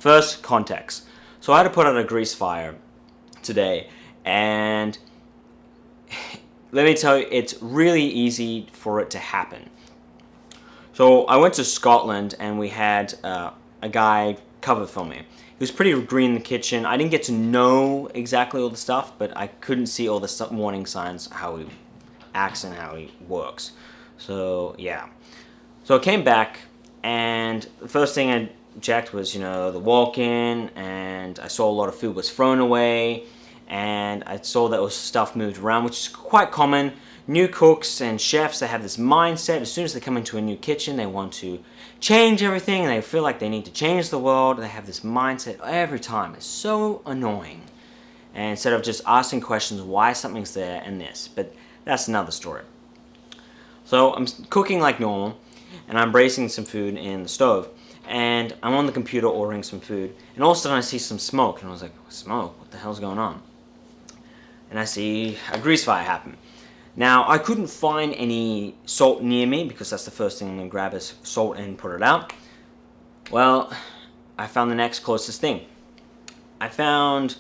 first context. So I had to put out a grease fire today, and let me tell you, it's really easy for it to happen. So I went to Scotland, and we had a guy cover for me. He was pretty green in the kitchen. I didn't get to know exactly all the stuff, but I couldn't see all the warning signs, how he acts and how he works. So yeah. So I came back, and the first thing I checked was, the walk-in, and I saw a lot of food was thrown away, and I saw that was stuff moved around, which is quite common. New cooks and chefs, they have this mindset. As soon as they come into a new kitchen, they want to change everything, and they feel like they need to change the world. They have this mindset every time. It's so annoying. And instead of just asking questions why something's there and this, but that's another story. So I'm cooking like normal, and I'm bracing some food in the stove, and I'm on the computer ordering some food, and all of a sudden I see some smoke, and I was like, smoke? What the hell's going on? And I see a grease fire happen. Now, I couldn't find any salt near me, because that's the first thing I'm going to grab is salt and put it out. Well, I found the next closest thing. I found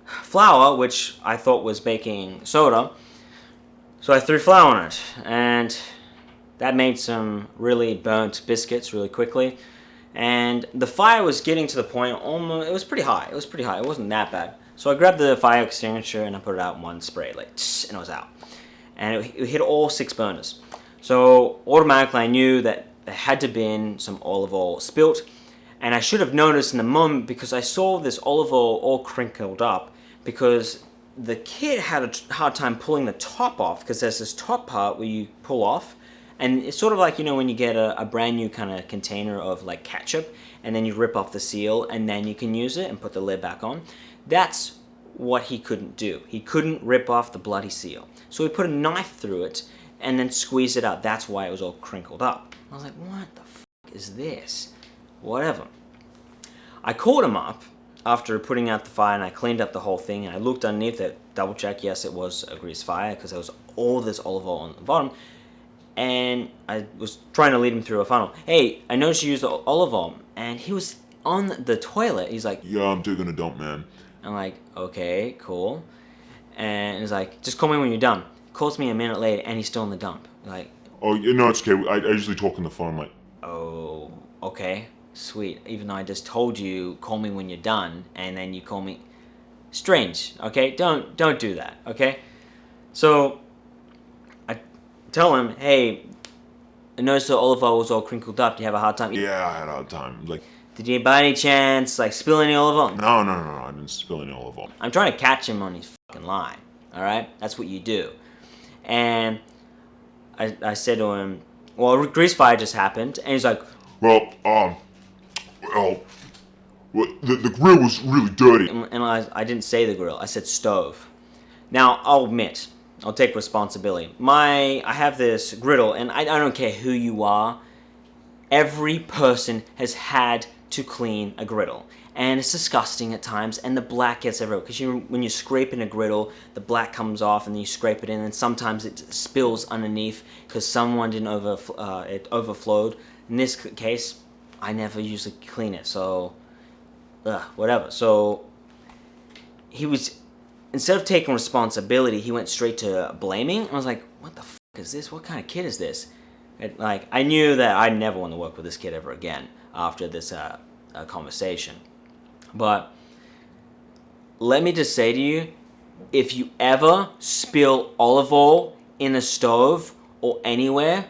flour, which I thought was baking soda, so I threw flour on it, and that made some really burnt biscuits really quickly. And the fire was getting to the point, almost, it was pretty high. It wasn't that bad. So I grabbed the fire extinguisher and I put it out in one spray, like, and it was out. And it hit all 6 burners. So automatically I knew that there had to have been some olive oil spilt. And I should have noticed in the moment, because I saw this olive oil all crinkled up, because the kid had a hard time pulling the top off, because there's this top part where you pull off. And it's sort of like, when you get a brand new kind of container of like ketchup, and then you rip off the seal, and then you can use it and put the lid back on. That's what he couldn't do. He couldn't rip off the bloody seal. So he put a knife through it and then squeezed it out. That's why it was all crinkled up. I was like, what the fuck is this? Whatever. I called him up after putting out the fire, and I cleaned up the whole thing, and I looked underneath it, double check, yes, it was a grease fire, because there was all this olive oil on the bottom. And I was trying to lead him through a funnel. Hey, I noticed you used the olive oil. And he was on the toilet. He's like, yeah, I'm taking a dump, man. I'm like, okay, cool. And he's like, just call me when you're done. Calls me a minute later, and he's still in the dump. Like, oh, no, it's okay. I usually talk on the phone, like, oh, okay, sweet. Even though I just told you, call me when you're done, and then you call me. Strange, okay? Don't do that, okay? So I tell him, hey, I noticed the olive oil was all crinkled up. Do you have a hard time? yeah, I had a hard time. Like, did you by any chance spill any olive oil? No, I didn't spill any olive oil. I'm trying to catch him on his fucking lie. All right, that's what you do. And I said to him, well, grease fire just happened, and he's like, well, the grill was really dirty. And I didn't say the grill. I said stove. Now I'll admit, I'll take responsibility. I have this griddle, and I don't care who you are. Every person has had to clean a griddle, and it's disgusting at times, and the black gets everywhere, because when you're scraping a griddle, the black comes off, and then you scrape it in, and sometimes it spills underneath because someone didn't it overflowed. In this case, I never usually clean it, so whatever. So he was, instead of taking responsibility, he went straight to blaming. I was like, what the fuck is this? What kind of kid is this? I knew that I never want to work with this kid ever again after this conversation. But let me just say to you, if you ever spill olive oil in a stove or anywhere,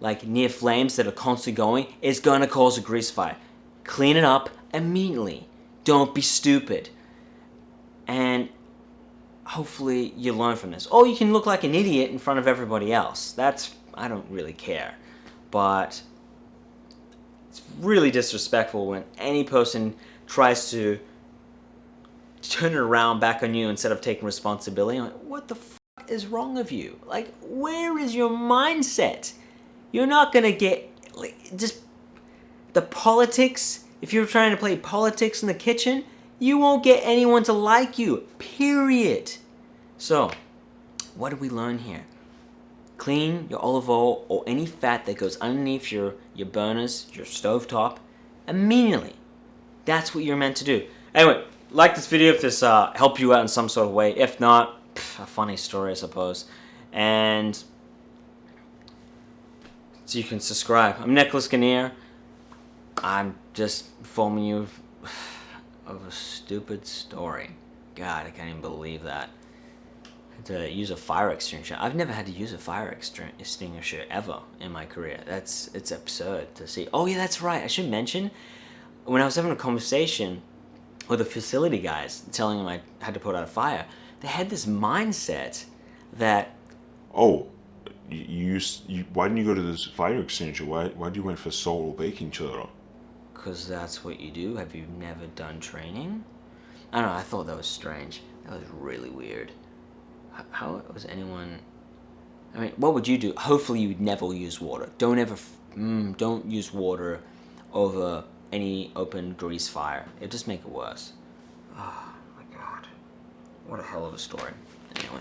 like near flames that are constantly going, it's going to cause a grease fire. Clean it up immediately. Don't be stupid. And hopefully you learn from this. Or you can look like an idiot in front of everybody else. I don't really care. But it's really disrespectful when any person tries to turn it around back on you instead of taking responsibility. I'm like, what the fuck is wrong with you? Like, where is your mindset? You're not gonna get, just the politics. If you're trying to play politics in the kitchen, you won't get anyone to like you, period. So, what did we learn here? Clean your olive oil or any fat that goes underneath your burners, your stovetop, immediately. That's what you're meant to do. Anyway, like this video if this helped you out in some sort of way. If not, a funny story, I suppose. And so you can subscribe. I'm Nicolas Ganea. I'm just informing you of a stupid story. God, I can't even believe that. To use a fire extinguisher. I've never had to use a fire extinguisher ever in my career. It's absurd to see. Oh yeah, that's right. I should mention, when I was having a conversation with the facility guys, telling them I had to put out a fire, they had this mindset that, Oh, you why didn't you go to this fire extinguisher? Why did you went for solo baking soda? because that's what you do. Have you never done training? I don't know. I thought that was strange. That was really weird. How was anyone? I mean, what would you do? Hopefully, you would never use water. Don't ever, don't use water over any open grease fire. It'll just make it worse. Oh my God, what a hell of a story. Anyway.